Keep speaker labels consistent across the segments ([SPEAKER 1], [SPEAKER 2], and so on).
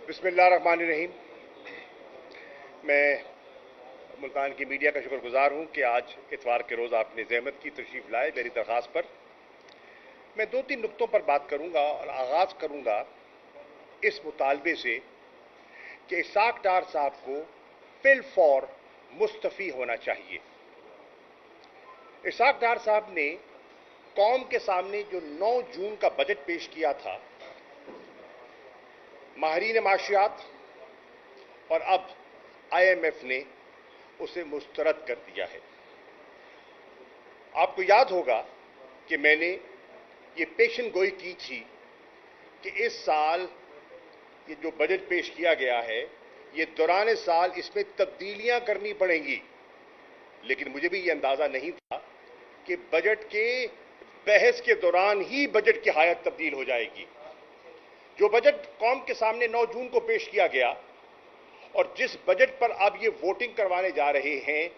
[SPEAKER 1] बिस्मिल्लाहिर्रहमानिर्रहीम। मैं मुल्तान की मीडिया का शुक्रगुजार हूँ कि आज इतवार के रोज़ आपने ज़हमत की तशरीफ़ लाए मेरी दरख्वास्त पर। मैं 2-3 नुक्तों पर बात करूँगा और आगाज़ करूँगा इस मुतालबे से कि इसाक डार साहब को फिल फॉर मुस्तफ़ी होना चाहिए। इसाक डार साहब ने कौम के सामने जो 9 जून का बजट पेश किया था, माहिरीन माशियात और अब IMF ने उसे मुस्तरद कर दिया है। आपको याद होगा कि मैंने ये पेशन गोई की थी कि इस साल ये जो बजट पेश किया गया है, ये दौरान साल इसमें तब्दीलियां करनी पड़ेंगी, लेकिन मुझे भी ये अंदाज़ा नहीं था कि बजट के बहस के दौरान ही बजट की हालत तब्दील हो जाएगी। जो बजट कौम के सामने 9 जून को पेश किया गया और जिस बजट पर अब ये वोटिंग करवाने जा रहे हैं,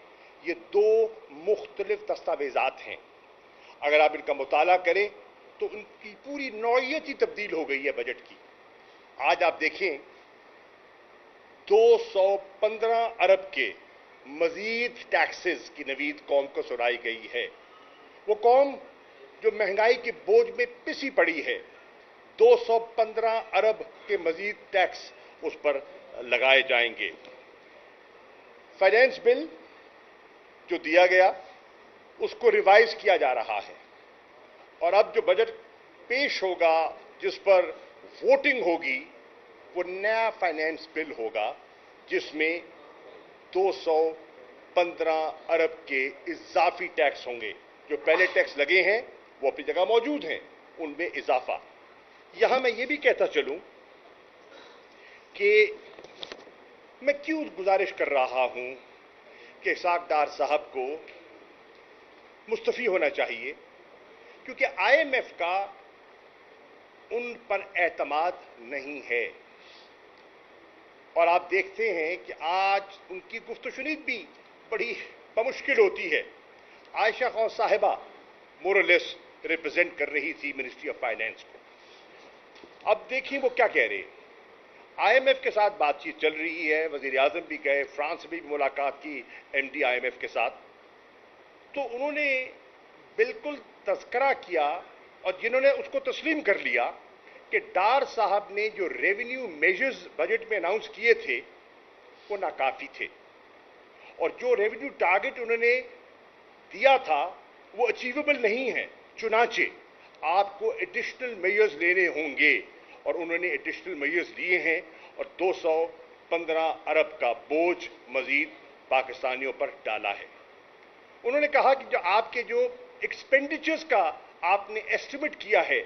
[SPEAKER 1] ये 2 मुख्तलिफ दस्तावेजात हैं। अगर आप इनका मुताला करें तो उनकी पूरी नौइयत ही तब्दील हो गई है बजट की। आज आप देखें 215 अरब के मजीद टैक्सेस की नवीद कौम को सुनाई गई है। वो कौम जो महंगाई के बोझ में पिसी पड़ी है, 215 अरब के मजीद टैक्स उस पर लगाए जाएंगे। फाइनेंस बिल जो दिया गया उसको रिवाइज किया जा रहा है और अब जो बजट पेश होगा, जिस पर वोटिंग होगी, वो नया फाइनेंस बिल होगा जिसमें 215 अरब के इजाफी टैक्स होंगे। जो पहले टैक्स लगे हैं वो अपनी जगह मौजूद हैं, उनमें इजाफा। यहां मैं ये भी कहता चलूं कि मैं क्यों गुजारिश कर रहा हूं कि इसाक डार साहब को मुस्तफ़ी होना चाहिए, क्योंकि IMF का उन पर एतमाद नहीं है। और आप देखते हैं कि आज उनकी गुफ्तशुनीद भी बड़ी बमुश्किल होती है। आयशा खान साहिबा मोरलेस रिप्रेजेंट कर रही थी मिनिस्ट्री ऑफ फाइनेंस को। अब देखिए वो क्या कह रहे हैं। IMF के साथ बातचीत चल रही है, वजीर आजम भी गए, फ्रांस में भी मुलाकात की MD IMF के साथ, तो उन्होंने बिल्कुल तज़किरा किया और जिन्होंने उसको तस्लीम कर लिया कि डार साहब ने जो रेवेन्यू मेजर्स बजट में अनाउंस किए थे वो नाकाफी थे और जो रेवेन्यू टारगेट उन्होंने दिया था वो अचीवेबल नहीं है। चुनाचे आपको एडिशनल मेजर्स लेने होंगे और उन्होंने एडिशनल मेजर्स लिए हैं और 215 अरब का बोझ मजीद पाकिस्तानियों पर डाला है। उन्होंने कहा कि जो आपके जो एक्सपेंडिचर्स का आपने एस्टिमेट किया है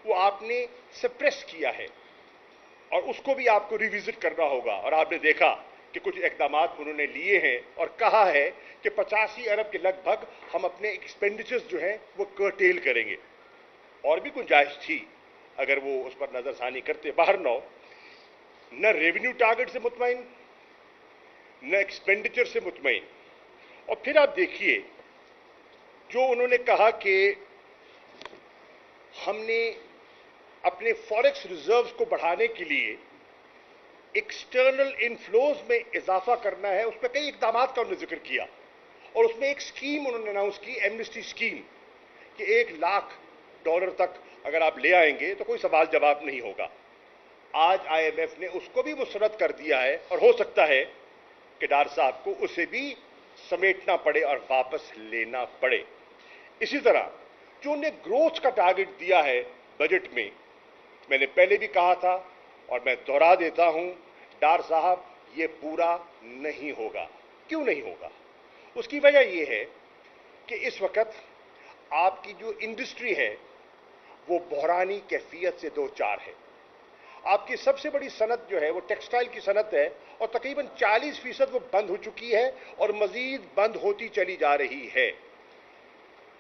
[SPEAKER 1] वो आपने सप्रेस किया है और उसको भी आपको रिविजिट करना होगा। और आपने देखा कि कुछ इकदाम उन्होंने लिए हैं और कहा है कि 85 अरब के लगभग हम अपने एक्सपेंडिचर्स जो हैं वो कर्टेल करेंगे। और भी गुंजाइश थी अगर वो उस पर नजरसानी करते। बाहर न रेवेन्यू टारगेट से मुतमईन, न एक्सपेंडिचर से मुतमईन। और फिर आप देखिए जो उन्होंने कहा कि हमने अपने फॉरेक्स रिजर्व्स को बढ़ाने के लिए एक्सटर्नल इनफ्लोज में इजाफा करना है, उस पर कई इकदाम का उन्होंने जिक्र किया और उसमें एक स्कीम उन्होंने अनाउंस की, एमनेस्टी स्कीम, कि $1 लाख तक अगर आप ले आएंगे तो कोई सवाल जवाब नहीं होगा। आज IMF ने उसको भी मुस्तरद कर दिया है और हो सकता है कि डार साहब को उसे भी समेटना पड़े और वापस लेना पड़े। इसी तरह जो उन्हें ग्रोथ का टारगेट दिया है बजट में, मैंने पहले भी कहा था और मैं दोहरा देता हूं, डार साहब ये पूरा नहीं होगा। क्यों नहीं होगा? उसकी वजह यह है कि इस वक्त आपकी जो इंडस्ट्री है वो बहरानी कैफियत से दो चार है। आपकी सबसे बड़ी सनत जो है वो टेक्सटाइल की सनत है और तकरीबन 40% वो बंद हो चुकी है और मजीद बंद होती चली जा रही है।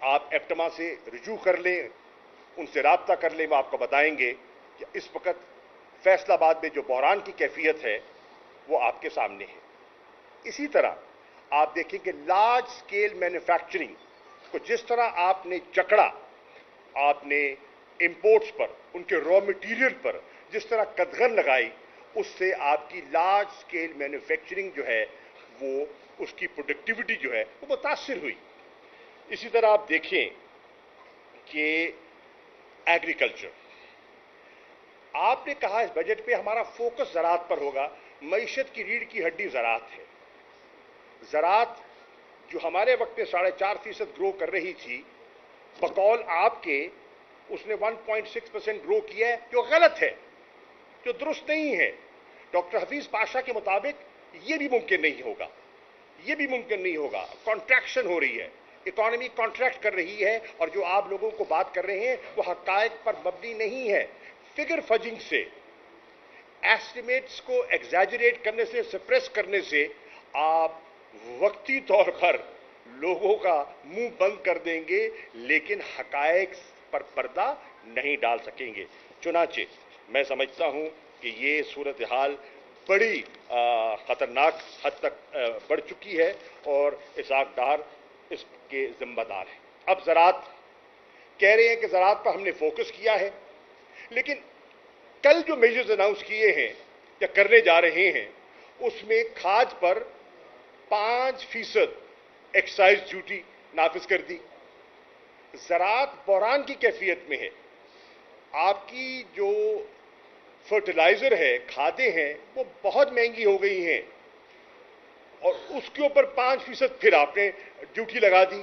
[SPEAKER 1] आप एप्टमा से रुजू कर लें, उनसे राब्ता कर लें, वो आपको बताएंगे कि इस वक्त फैसलाबाद में जो बहरान की कैफियत है वो आपके सामने है। इसी तरह आप देखें कि लार्ज स्केल मैन्युफैक्चरिंग को जिस तरह आपने जकड़ा, आपने इंपोर्ट्स पर, उनके रॉ मटेरियल पर जिस तरह कदगन लगाई, उससे आपकी लार्ज स्केल मैन्युफैक्चरिंग जो है वो, उसकी प्रोडक्टिविटी जो है वो मुतासिर हुई। इसी तरह आप देखें कि एग्रीकल्चर, आपने कहा इस बजट पे हमारा फोकस ज़राअत पर होगा। मईशत की रीढ़ की हड्डी ज़राअत है। ज़राअत जो हमारे वक्त में 4.5% ग्रो कर रही थी, बकौल आपके उसने 1.6% ग्रो किया है, जो गलत है, जो दुरुस्त नहीं है। डॉक्टर हफीज पाशा के मुताबिक ये भी मुमकिन नहीं होगा, ये भी मुमकिन नहीं होगा। कॉन्ट्रैक्शन हो रही है, इकॉनमी कॉन्ट्रैक्ट कर रही है, और जो आप लोगों को बात कर रहे हैं वो हकायक पर मबनी नहीं है। फिगर फजिंग से, एस्टिमेट्स को एग्जैजरेट करने से, सप्रेस करने से आप वक्ती तौर पर लोगों का मुंह बंद कर देंगे, लेकिन हकायक पर पर्दा नहीं डाल सकेंगे। चुनाचे मैं समझता हूं कि ये सूरत हाल बड़ी खतरनाक हद तक बढ़ चुकी है और इसाक डार इसके जिम्मेदार है। अब ज़राअत कह रहे हैं कि ज़राअत पर हमने फोकस किया है, लेकिन कल जो मेजर्स अनाउंस किए हैं या करने जा रहे हैं, उसमें खाद पर 5% एक्साइज ड्यूटी नाफिज कर दी। ज़राअत बहरान की कैफियत में है। आपकी जो फर्टिलाइजर है, खादें हैं, वो बहुत महंगी हो गई हैं, और उसके ऊपर 5% फिर आपने ड्यूटी लगा दी।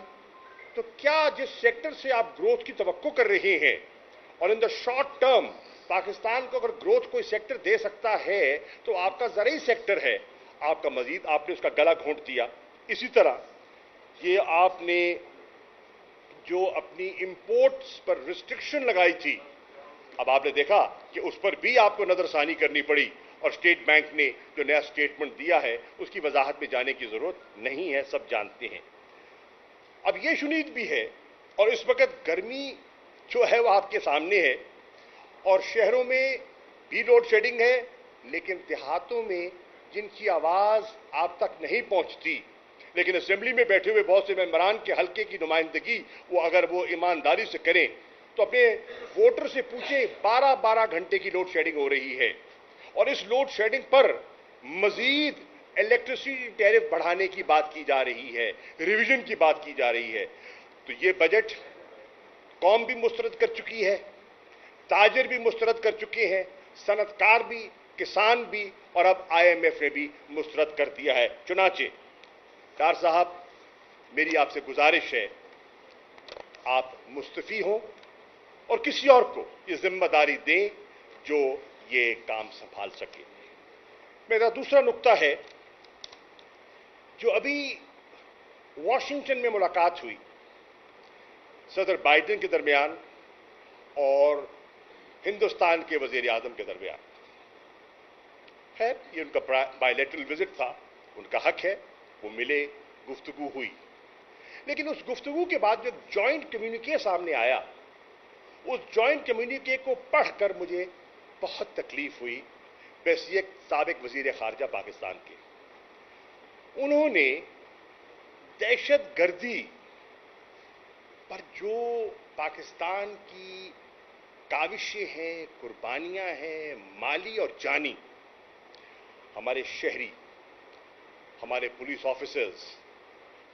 [SPEAKER 1] तो क्या जिस सेक्टर से आप ग्रोथ की तवक्को कर रहे हैं, और in the short term Pakistan को अगर ग्रोथ कोई सेक्टर दे सकता है तो आपका ज़राई सेक्टर है, आपका मजीद आपने उसका गला घोंट दिया। इसी तरह ये आपने जो अपनी इंपोर्ट्स पर रिस्ट्रिक्शन लगाई थी, अब आपने देखा कि उस पर भी आपको नजरसानी करनी पड़ी, और स्टेट बैंक ने जो नया स्टेटमेंट दिया है उसकी वजाहत में जाने की जरूरत नहीं है, सब जानते हैं। अब ये शुनीद भी है, और इस वक्त गर्मी जो है वो आपके सामने है, और शहरों में भी लोड शेडिंग है, लेकिन देहातों में जिनकी आवाज़ आप तक नहीं पहुंचती, लेकिन असेंबली में बैठे हुए बहुत से मेंबरान के हल्के की नुमाइंदगी वो अगर वो ईमानदारी से करें तो अपने वोटर से पूछें, 12-12 घंटे की लोड शेडिंग हो रही है, और इस लोड शेडिंग पर मजीद इलेक्ट्रिसिटी टैरिफ बढ़ाने की बात की जा रही है, रिवीजन की बात की जा रही है। तो ये बजट कौम भी मुस्तरद कर चुकी है, ताजिर भी मुस्तरद कर चुके हैं, सनतकार भी, किसान भी, और अब IMF ने भी मुस्तरद कर दिया है। चुनाचे डार साहब, मेरी आपसे गुजारिश है, आप मुस्तफी हों और किसी और को ये जिम्मेदारी दें जो ये काम संभाल सके। मेरा दूसरा नुक्ता है, जो अभी वॉशिंगटन में मुलाकात हुई सदर बाइडेन के दरमियान और हिंदुस्तान के वजीर आजम के दरमियान है, ये उनका बायलैटरल विजिट था, उनका हक है, वो मिले, गुफ्तगू हुई। लेकिन उस गुफ्तगू के बाद जो जॉइंट कम्युनिके सामने आया, उस जॉइंट कम्युनिके को पढ़कर मुझे बहुत तकलीफ हुई। बैसियक साबिक वजीर खारजा पाकिस्तान के, उन्होंने दहशत गर्दी पर जो पाकिस्तान की काविशें हैं, कुर्बानियां हैं, माली और जानी, हमारे शहरी, हमारे पुलिस ऑफिसर्स,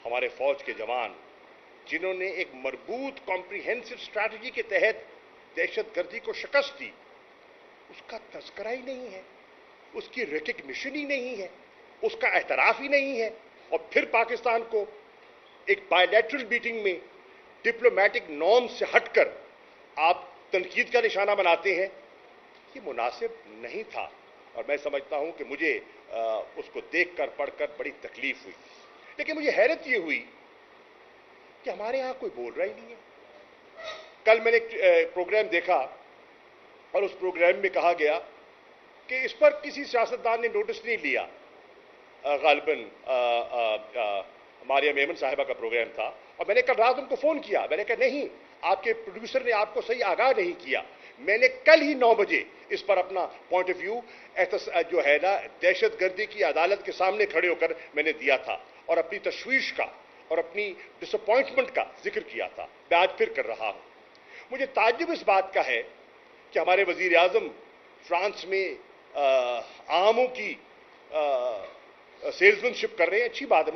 [SPEAKER 1] हमारे फौज के जवान, जिन्होंने एक मरबूत कॉम्प्रिहेंसिव स्ट्रैटेजी के तहत दहशतगर्दी को शिकस्त दी, उसका तस्करा ही नहीं है, उसकी रिकग्निशन ही नहीं है, उसका एतराफ़ ही नहीं है, और फिर पाकिस्तान को एक बायलैटरल मीटिंग में डिप्लोमेटिक नॉर्म से हटकर आप तनकीद का निशाना बनाते हैं। ये मुनासिब नहीं था, और मैं समझता हूं कि मुझे उसको देखकर पढ़कर बड़ी तकलीफ हुई। लेकिन मुझे हैरत ये हुई कि हमारे यहां कोई बोल रहा ही नहीं है। कल मैंने एक प्रोग्राम देखा, और उस प्रोग्राम में कहा गया कि इस पर किसी सियासतदान ने नोटिस नहीं लिया। गालिबन मारिया मेमन साहिबा का प्रोग्राम था, और मैंने कल रात उनको फ़ोन किया, मैंने कहा नहीं, आपके प्रोड्यूसर ने आपको सही आगाह नहीं किया। मैंने कल ही 9 बजे इस पर अपना पॉइंट ऑफ व्यू जो है ना दहशतगर्दी की अदालत के सामने खड़े होकर मैंने दिया था, और अपनी तशवीश का और अपनी डिसअपॉइंटमेंट का जिक्र किया था। मैं आज फिर कर रहा हूं। मुझे ताज्जुब इस बात का है कि हमारे वजीर आजम फ्रांस में आमों की सेल्समैनशिप कर रहे हैं, अच्छी बात है।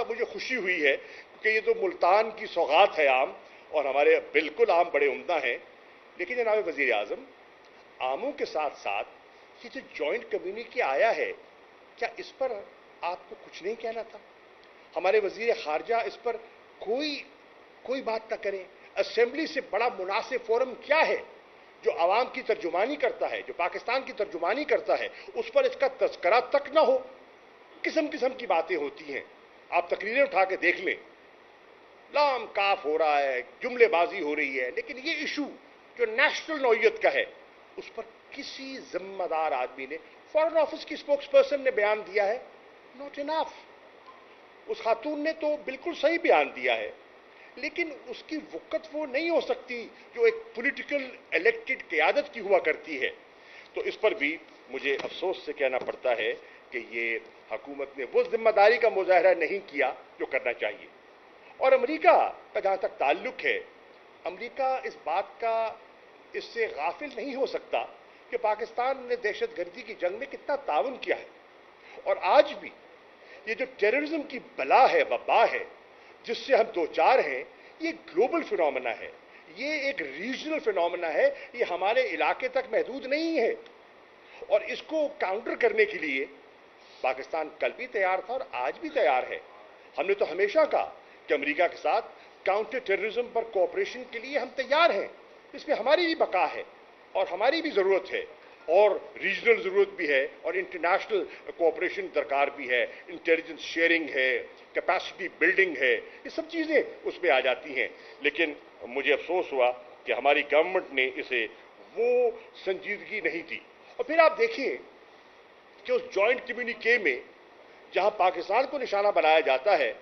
[SPEAKER 1] मुझे खुशी हुई है कि ये तो मुल्तान की सौगात है आम, और हमारे बिल्कुल आम बड़े उम्दा हैं। लेकिन जनाब वज़ीर आज़म, आमों के साथ साथ ये जो जॉइंट कम्युनिटी आया है, क्या इस पर आपको कुछ नहीं कहना था? हमारे वज़ीर ख़ारजा इस पर कोई बात ना करें? असेंबली से बड़ा मुनासिब फोरम क्या है जो आवाम की तर्जुमानी करता है, जो पाकिस्तान की तर्जुमानी करता है, उस पर इसका तज़किरा तक ना हो? किस्म किस्म की बातें होती हैं, आप तकरीरें उठा के देख लें, लाम काफ हो रहा है, जुमलेबाजी हो रही है, लेकिन ये इशू जो नेशनल नौयत का है, उस पर किसी जिम्मेदार आदमी ने, फॉरेन ऑफिस की स्पोक्स पर्सन ने बयान दिया है, नॉट इनफ। उस खातून ने तो बिल्कुल सही बयान दिया है, लेकिन उसकी वक़्त वो नहीं हो सकती जो एक पॉलिटिकल इलेक्टेड क़यादत की हुआ करती है। तो इस पर भी मुझे अफसोस से कहना पड़ता है कि ये हुकूमत ने वो जिम्मेदारी का मुजाहरा नहीं किया जो करना चाहिए। और अमेरिका का जहाँ तक ताल्लुक है, अमेरिका इस बात का इससे गाफिल नहीं हो सकता कि पाकिस्तान ने दहशतगर्दी की जंग में कितना ताउन किया है। और आज भी ये जो टेररिज्म की बला है, वबा है, जिससे हम दो चार हैं, ये ग्लोबल फिनोमेना है, ये एक रीजनल फिनोमेना है, ये हमारे इलाके तक महदूद नहीं है। और इसको काउंटर करने के लिए पाकिस्तान कल भी तैयार था और आज भी तैयार है। हमने तो हमेशा कहा कि अमेरिका के साथ काउंटर टेररिज्म पर कोऑपरेशन के लिए हम तैयार हैं, इसमें हमारी भी बका है और हमारी भी ज़रूरत है, और रीजनल ज़रूरत भी है, और इंटरनेशनल कोऑपरेशन दरकार भी है, इंटेलिजेंस शेयरिंग है, कैपेसिटी बिल्डिंग है, ये सब चीज़ें उसमें आ जाती हैं। लेकिन मुझे अफसोस हुआ कि हमारी गवर्नमेंट ने इसे वो संजीदगी नहीं दी। और फिर आप देखिए कि उस जॉइंट कम्युनिके में जहां पाकिस्तान को निशाना बनाया जाता है,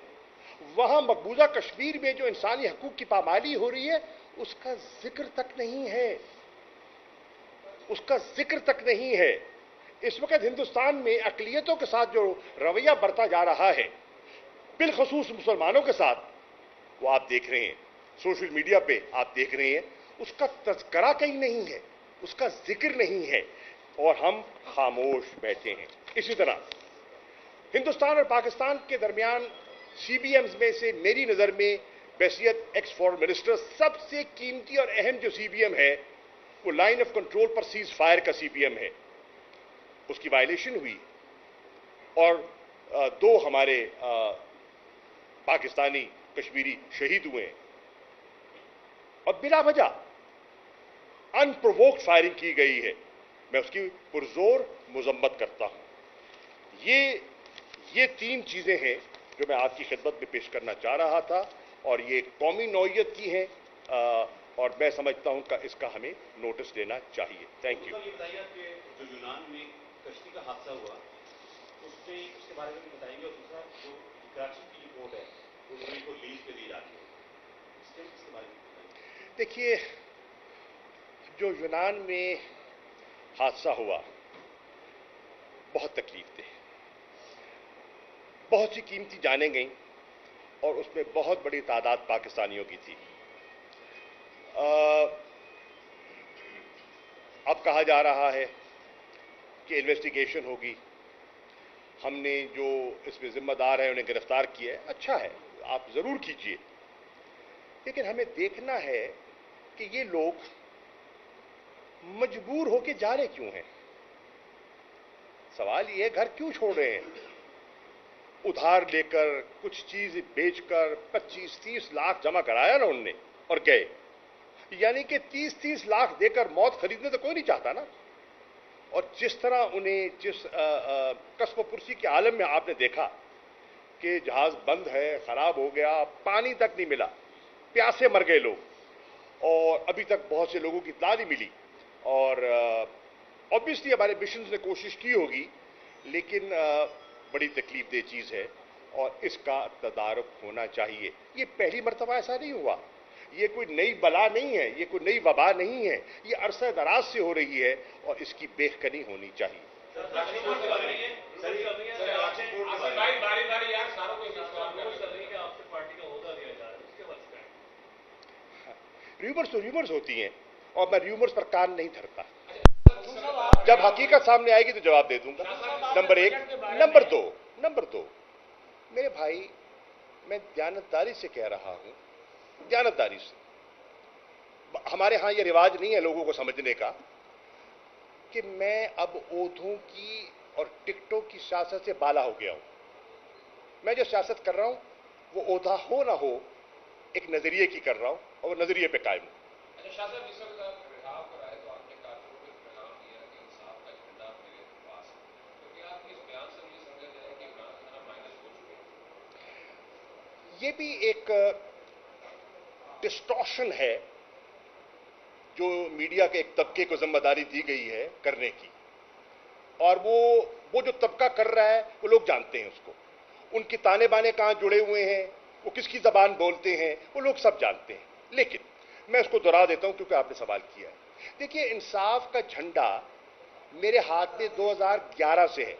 [SPEAKER 1] वहां मकबूजा कश्मीर में जो इंसानी हकूक की पामाली हो रही है, उसका जिक्र तक नहीं है, उसका जिक्र तक नहीं है। इस वक्त हिंदुस्तान में अक़लियतों के साथ जो रवैया बरता जा रहा है, बिलखसूस मुसलमानों के साथ, वो आप देख रहे हैं, सोशल मीडिया पे आप देख रहे हैं, उसका तज़किरा कहीं नहीं है, उसका जिक्र नहीं है, और हम खामोश बैठे हैं। इसी तरह हिंदुस्तान और पाकिस्तान के दरमियान CBMs में से मेरी नज़र में बहसियत एक्स फॉरेन मिनिस्टर सबसे कीमती और अहम जो CBM है, वो लाइन ऑफ कंट्रोल पर सीज फायर का CBM है। उसकी वायलेशन हुई और दो हमारे पाकिस्तानी कश्मीरी शहीद हुए हैं, और बिला वजह अनप्रोवोक्ड फायरिंग की गई है। मैं उसकी पुरजोर मजम्मत करता हूं। ये तीन चीजें हैं जो मैं आपकी खिदमत में पेश करना चाह रहा था, और ये कौमी नौयत की हैं, और मैं समझता हूं कि इसका हमें नोटिस लेना चाहिए। Thank you.
[SPEAKER 2] ये बताइए कि जो यूनान में कश्ती का हादसा हुआ, उसके बारे में बताएंगे, और दूसरा जो कराची की रिपोर्ट है वो लीज पे दी जाती है, इसके बारे में बताइए।
[SPEAKER 1] देखिए, जो यूनान में हादसा हुआ बहुत तकलीफ दे, बहुत सी कीमती जानें गईं, और उसमें बहुत बड़ी तादाद पाकिस्तानियों की थी। अब कहा जा रहा है कि इन्वेस्टिगेशन होगी, हमने जो इसमें जिम्मेदार है उन्हें गिरफ्तार किया है। अच्छा है, आप जरूर कीजिए, लेकिन हमें देखना है कि ये लोग मजबूर होके जा रहे क्यों हैं। सवाल ये है, घर क्यों छोड़ रहे हैं? उधार लेकर, कुछ चीज बेचकर 25-30 लाख जमा कराया ना उनने और गए, यानी कि 30-30 लाख देकर मौत खरीदने तो कोई नहीं चाहता ना। और जिस तरह उन्हें जिस कस्ब पुरसी के आलम में आपने देखा कि जहाज बंद है, खराब हो गया, पानी तक नहीं मिला, प्यासे मर गए लोग, और अभी तक बहुत से लोगों की इत्तला नहीं मिली। और ऑब्वियसली हमारे मिशन ने कोशिश की होगी, लेकिन बड़ी तकलीफ दे चीज़ है, और इसका तदारुक होना चाहिए। ये पहली मरतबा ऐसा नहीं हुआ, ये कोई नई बला नहीं है, ये कोई नई वबा नहीं है, ये अरसे दराज से हो रही है, और इसकी बेखनी होनी चाहिए। र्यूमर्स तो र्यूमर्स होती हैं, और मैं र्यूमर्स पर कान नहीं धरता। जब हकीकत सामने आएगी तो जवाब दे दूंगा। नंबर एक। नंबर दो, मेरे भाई, मैं दयानतदारी से कह रहा हूं, दयानतदारी से। हमारे यहां यह रिवाज नहीं है लोगों को समझने का कि मैं अब ओधों की और टिकटों की सियासत से बाला हो गया हूं। मैं जो सियासत कर रहा हूं वो ओधा हो ना हो, एक नजरिए की कर रहा हूं और वो नजरिए पे कायम हूं।
[SPEAKER 3] शाह साहब, इस वक्त आप रिहाव पर आए तो आपने कारकुनों को पैगाम दिया कि इंसाफ का झंडा मेरे पास है, क्योंकि आपके इस बयान से मुझे समझ आया कि इमरान खान माइनस हो चुके हैं।
[SPEAKER 1] ये भी एक डिस्टॉर्शन है जो मीडिया के एक तबके को जिम्मेदारी दी गई है करने की, और वो जो तबका कर रहा है वो लोग जानते हैं उसको। उनके ताने बाने कहां जुड़े हुए हैं, वो किसकी जबान बोलते हैं, वो लोग सब जानते हैं। लेकिन मैं उसको दोहरा देता हूं क्योंकि आपने सवाल किया है। देखिए, इंसाफ का झंडा मेरे हाथ में 2011 से है।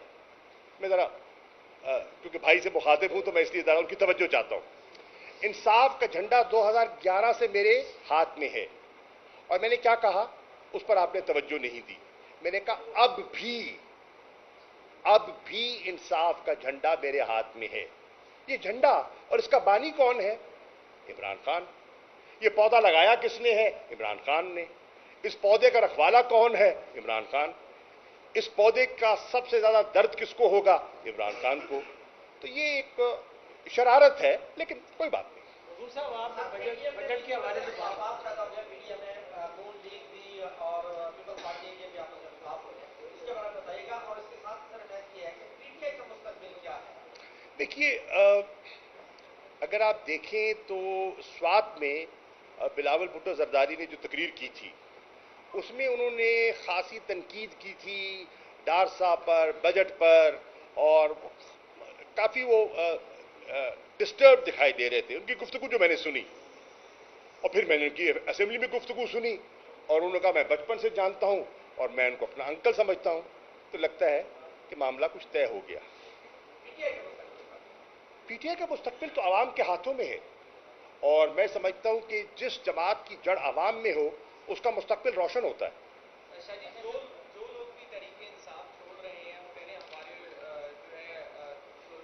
[SPEAKER 1] मैं जरा क्योंकि भाई से मुखातिब हूं तो मैं इसलिए जरा उनकी तवज्जो चाहता हूं। इंसाफ का झंडा 2011 से मेरे हाथ में है, और मैंने क्या कहा उस पर आपने तवज्जो नहीं दी। मैंने कहा अब भी इंसाफ का झंडा मेरे हाथ में है। ये झंडा और इसका बानी कौन है? इमरान खान। ये पौधा लगाया किसने है? इमरान खान ने। इस पौधे का रखवाला कौन है? इमरान खान। इस पौधे का सबसे ज्यादा दर्द किसको होगा? इमरान खान को। तो ये एक शरारत है, लेकिन कोई बात नहीं।
[SPEAKER 4] हुजूर साहब, आप बजट के हवाले से बात पैदा हो गया मीडिया में, नून लीग भी और पीपल्स पार्टी के भी आपस में खिलाफ हो गए, इसके बारे में बताइएगा। और इसके साथ सर अटैच किया है कि पीटीआई का मुस्तकबिल क्या है?
[SPEAKER 1] देखिए, अगर आप देखें तो स्वात में बिलावल भुट्टो जरदारी ने जो तकरीर की थी उसमें उन्होंने खासी तनकीद की थी डार साहब पर, बजट पर, और काफ़ी वो डिस्टर्ब दिखाई दे रहे थे। उनकी गुफ्तगू जो मैंने सुनी, और फिर मैंने उनकी असेंबली में गुफ्तगू सुनी, और उन्होंने कहा मैं बचपन से जानता हूं और मैं उनको अपना अंकल समझता हूं, तो लगता है कि मामला कुछ तय हो गया। पीटीआई का मुस्तकबिल तो आवाम के हाथों में है, और मैं समझता हूं कि जिस जमात की जड़ आवाम में हो उसका मुस्तकबिल रोशन होता है।
[SPEAKER 4] जो लोग भी तरीके इंसाफ छोड़ रहे हैं, वो कह रहे हैं हमारे जो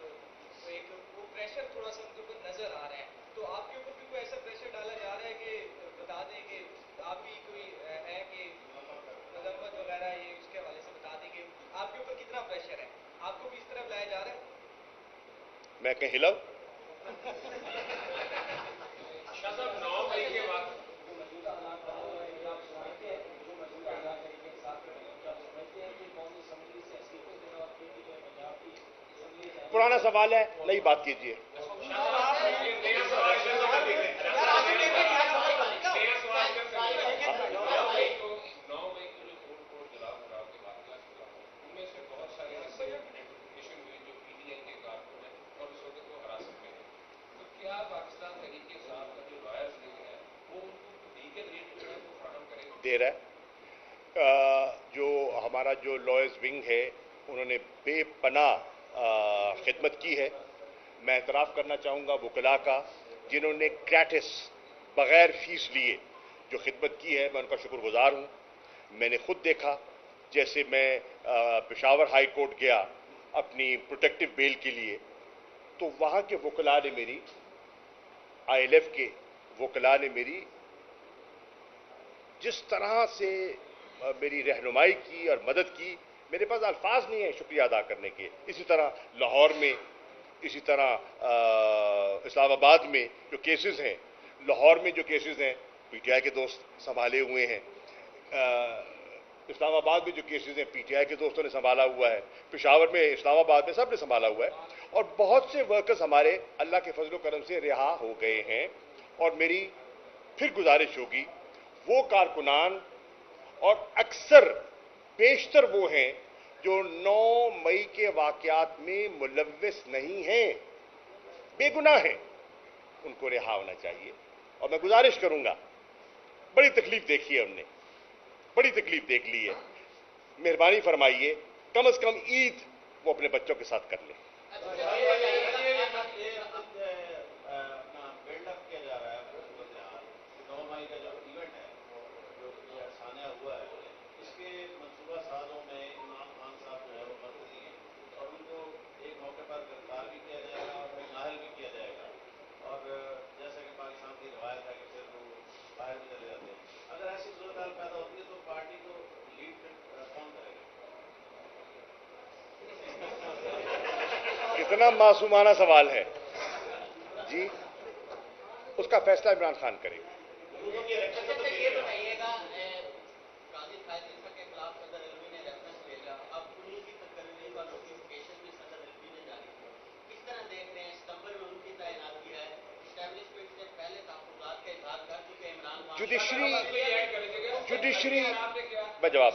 [SPEAKER 4] है वो प्रेशर थोड़ा सा उनके ऊपर नजर आ रहा है। तो आपके ऊपर भी कोई ऐसा प्रेशर डाला जा रहा है कि बता दें कि आप भी कोई है कि मजम्मत वगैरह, ये उसके हवाले से बता दें कि आपके ऊपर कितना प्रेशर है, आपको भी इस तरफ लाया जा रहा है?
[SPEAKER 1] मैं कहीं हिलाऊं?
[SPEAKER 3] शाह साहब, 9 मई के बाद
[SPEAKER 1] पुराना सवाल है, नई बात कीजिए। दे रहा है। जो हमारा जो लॉयर्स विंग है उन्होंने बेपनाह खिदमत की है। मैं एतराफ़ करना चाहूँगा वकला का, जिन्होंने ग्रैटिस बग़ैर फीस लिए जो खिदमत की है, मैं उनका शुक्रगुजार हूँ। मैंने खुद देखा, जैसे मैं पेशावर हाई कोर्ट गया अपनी प्रोटेक्टिव बेल के लिए, तो वहाँ के वकला ने मेरी, ILF के वकला ने मेरी जिस तरह से मेरी रहनुमाई की और मदद की, मेरे पास अल्फाज नहीं है शुक्रिया अदा करने के। इसी तरह लाहौर में, इसी तरह इस्लामाबाद में जो केसेस हैं, लाहौर में जो केसेस हैं पीटीआई के दोस्त संभाले हुए हैं, इस्लामाबाद में जो केसेस हैं पीटीआई के दोस्तों ने संभाला हुआ है, पेशावर में, इस्लामाबाद में, सब ने संभाला हुआ है, और बहुत से वर्कर्स हमारे अल्लाह के फजल करम से रिहा हो गए हैं। और मेरी फिर गुजारिश होगी, वो कारकुनान और अक्सर बेशतर वो हैं जो 9 मई के वाक़यात में मुलव्विस नहीं हैं, बेगुनाह हैं, उनको रिहा होना चाहिए। और मैं गुजारिश करूंगा, बड़ी तकलीफ देखी है उनने, बड़ी तकलीफ देख ली है, मेहरबानी फरमाइए कम से कम ईद वो अपने बच्चों के साथ कर लें।
[SPEAKER 5] हुआ है, इसके मनसूबा साजों में
[SPEAKER 1] इतना मासूमाना सवाल है जी, उसका फैसला इमरान खान करेगा।
[SPEAKER 5] ये बताइएगा, काजी खालिद के खिलाफ सदर अलवी ने रेफरेंस भेजा, अब उन्हीं की तकरीर का नोटिफिकेशन भी सदर अलवी ने जारी किया। किस तरह देख रहे हैं? सितंबर में उनकी तैनाती है, एस्टैब्लिशमेंट से पहले तहफ्फुज़ात का इजहार कर चुके इमरान खान।
[SPEAKER 1] जुडिशरी मैं जवाब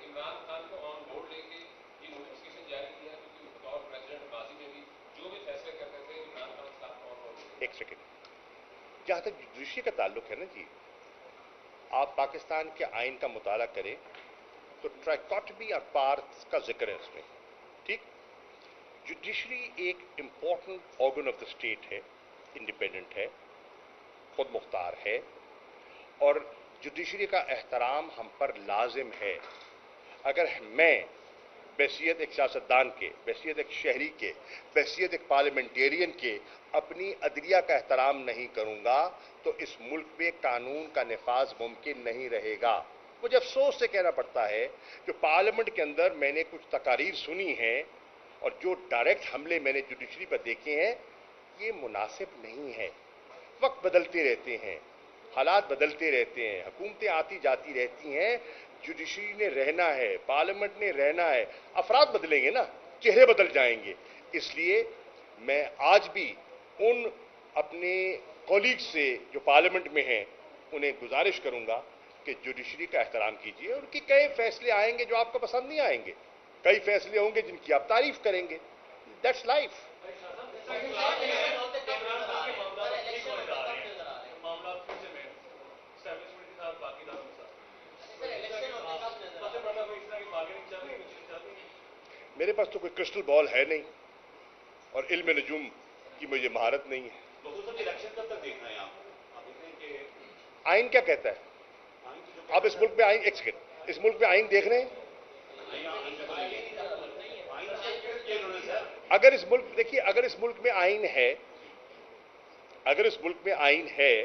[SPEAKER 3] इमरान खान को ऑन बोर्ड लेके ये नोटिफिकेशन जारी किया, क्योंकि बतौर प्रेसिडेंट माजी में भी जो भी फैसले करते थे इमरान खान के साथ ऑन बोर्ड।
[SPEAKER 1] एक सेकेंड, जहां तक जुडिशरी का ताल्लुक है ना जी, आप पाकिस्तान के आइन का मुताला करें तो ट्राइकॉटमी और पार्ट्स का जिक्र है उसमें, ठीक। जुडिशरी एक important organ of the state है, इंडिपेंडेंट है, खुद मुख्तार है, और जुडिशरी का एहतराम हम पर लाजिम है। अगर मैं बहसीत एक सियासतदान के, बहसीत एक शहरी के, बहसीत एक पार्लियामेंटेरियन के अपनी अदलिया का एहतराम नहीं करूंगा तो इस मुल्क में कानून का नफाज मुमकिन नहीं रहेगा। मुझे अफसोस से कहना पड़ता है कि पार्लियामेंट के अंदर मैंने कुछ तकारीर सुनी हैं और जो डायरेक्ट हमले मैंने जुडिशरी पर देखे हैं, ये मुनासिब नहीं है। वक्त बदलते रहते हैं, हालात बदलते रहते हैं, हुकूमतें आती जाती रहती हैं, जुडिशरी ने रहना है, पार्लियामेंट ने रहना है। अफराद बदलेंगे ना, चेहरे बदल जाएंगे। इसलिए मैं आज भी उन अपने कॉलीग से जो पार्लियामेंट में हैं उन्हें गुजारिश करूंगा कि जुडिशरी का एहतराम कीजिए। उनकी कई फैसले आएंगे जो आपको पसंद नहीं आएंगे, कई फैसले होंगे जिनकी आप तारीफ करेंगे। That's life. मेरे पास तो कोई क्रिस्टल बॉल है नहीं और इल्म नजूम की मुझे महारत नहीं है।
[SPEAKER 2] इलेक्शन कब तक देखना है आप देख रहे हैं कि
[SPEAKER 1] आइन क्या कहता है? आप इस मुल्क में आइन, एक सेकेंड, इस मुल्क में आइन देख रहे हैं? अगर इस मुल्क, देखिए, अगर इस मुल्क में आइन है, अगर इस मुल्क में आइन है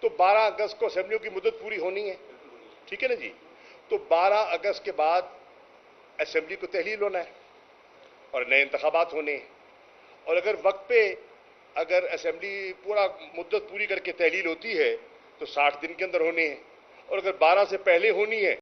[SPEAKER 1] तो 12 अगस्त को असेंबलियों की मुद्दत पूरी होनी है, ठीक है ना जी। तो 12 अगस्त के बाद असेंबली को तहलील होना है और नए इंतखाबात होने हैं। और अगर वक्त पे अगर असेंबली पूरा मुद्दत पूरी करके तहलील होती है तो 60 दिन के अंदर होने हैं, और अगर 12 से पहले होनी है